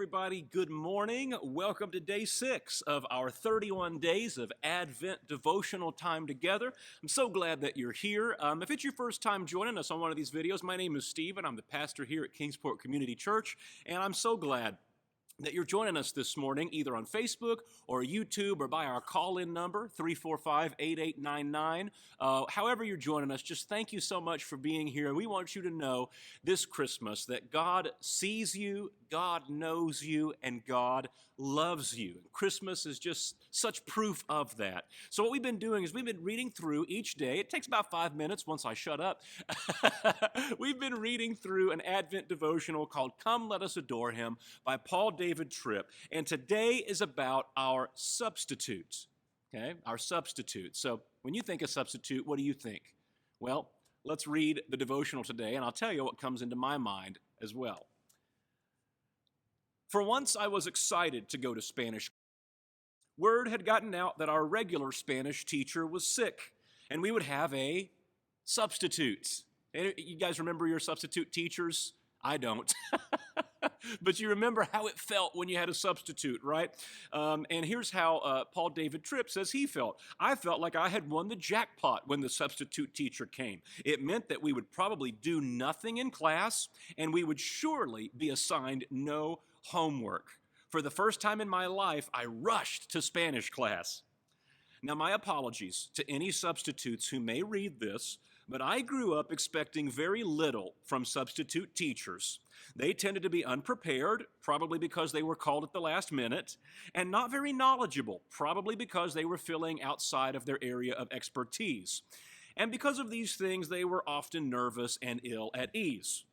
everybody. Good morning. Welcome to day 6 of our 31 days of Advent devotional time together. I'm so glad that you're here. If it's your first time joining us on one of these videos, my name is Steve, and I'm the pastor here at Kingsport Community Church, and I'm so glad that you're joining us this morning, either on Facebook or YouTube or by our call-in number, 345-8899. However you're joining us, just thank you so much for being here. We want you to know this Christmas that God sees you, God knows you, and God loves you. Christmas is just such proof of that. So what we've been doing is we've been reading through each day. It takes about 5 minutes once I shut up. We've been reading through an Advent devotional called Come Let Us Adore Him by Paul David Tripp. And today is about our substitutes, okay? Our substitutes. So when you think of substitute, what do you think? Well, let's read the devotional today, and I'll tell you what comes into my mind as well. For once I was excited to go to Spanish. Word had gotten out that our regular Spanish teacher was sick, and we would have a substitute. You guys remember your substitute teachers? I don't. But you remember how it felt when you had a substitute, right? And here's how Paul David Tripp says he felt. I felt like I had won the jackpot when the substitute teacher came. It meant that we would probably do nothing in class, and we would surely be assigned no homework. For the first time in my life, I rushed to Spanish class. Now, my apologies to any substitutes who may read this, but I grew up expecting very little from substitute teachers. They tended to be unprepared, probably because they were called at the last minute, and not very knowledgeable, probably because they were filling outside of their area of expertise. And because of these things, they were often nervous and ill at ease.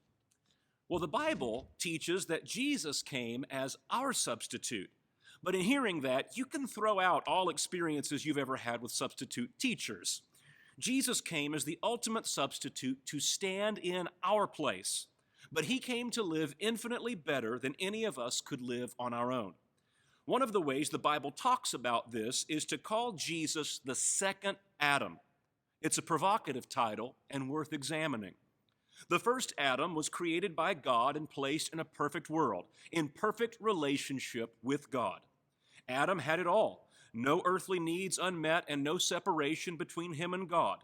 Well, the Bible teaches that Jesus came as our substitute. But in hearing that, you can throw out all experiences you've ever had with substitute teachers. Jesus came as the ultimate substitute to stand in our place, but he came to live infinitely better than any of us could live on our own. One of the ways the Bible talks about this is to call Jesus the second Adam. It's a provocative title and worth examining. The first Adam was created by God and placed in a perfect world, in perfect relationship with God. Adam had it all. No earthly needs unmet and no separation between him and God.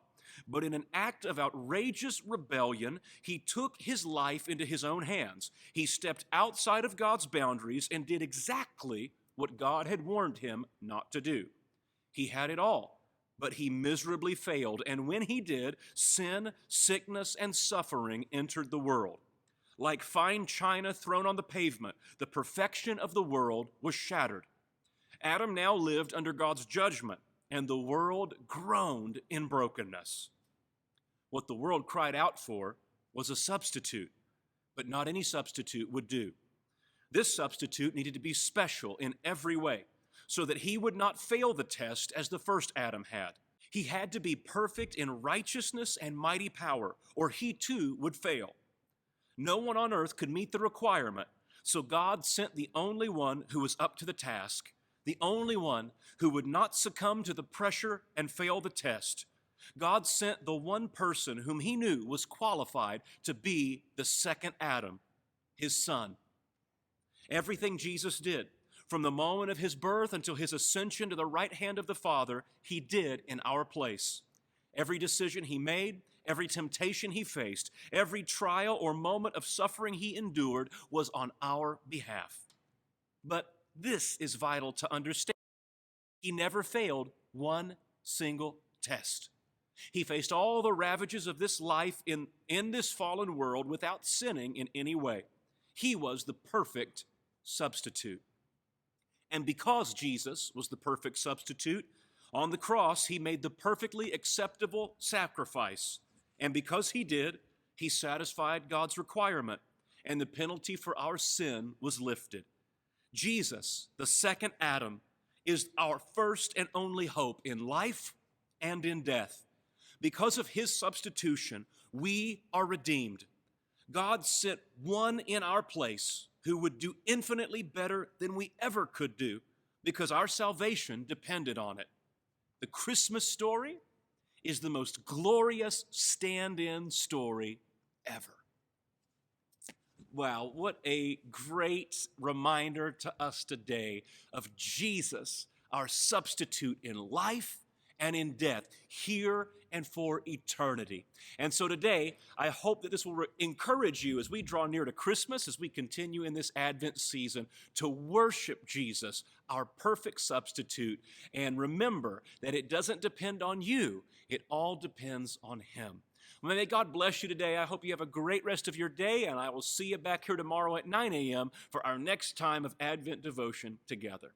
But in an act of outrageous rebellion, he took his life into his own hands. He stepped outside of God's boundaries and did exactly what God had warned him not to do. He had it all, but he miserably failed. And when he did, sin, sickness, and suffering entered the world. Like fine china thrown on the pavement, the perfection of the world was shattered. Adam now lived under God's judgment, and the world groaned in brokenness. What the world cried out for was a substitute, but not any substitute would do. This substitute needed to be special in every way, so that he would not fail the test as the first Adam had. He had to be perfect in righteousness and mighty power, or he too would fail. No one on earth could meet the requirement, so God sent the only one who was up to the task, the only one who would not succumb to the pressure and fail the test. God sent the one person whom he knew was qualified to be the second Adam, his son. Everything Jesus did, from the moment of his birth until his ascension to the right hand of the Father, he did in our place. Every decision he made, every temptation he faced, every trial or moment of suffering he endured was on our behalf. But this is vital to understand. He never failed one single test. He faced all the ravages of this life in this fallen world without sinning in any way. He was the perfect substitute. And because Jesus was the perfect substitute, on the cross he made the perfectly acceptable sacrifice. And because he did, he satisfied God's requirement, and the penalty for our sin was lifted. Jesus, the second Adam, is our first and only hope in life and in death. Because of his substitution, we are redeemed. God sent one in our place who would do infinitely better than we ever could do because our salvation depended on it. The Christmas story is the most glorious stand-in story ever. Wow, what a great reminder to us today of Jesus, our substitute in life and in death, here and for eternity. And so today, I hope that this will encourage you as we draw near to Christmas, as we continue in this Advent season, to worship Jesus, our perfect substitute, and remember that it doesn't depend on you, it all depends on Him. Well, may God bless you today. I hope you have a great rest of your day, and I will see you back here tomorrow at 9 a.m. for our next time of Advent devotion together.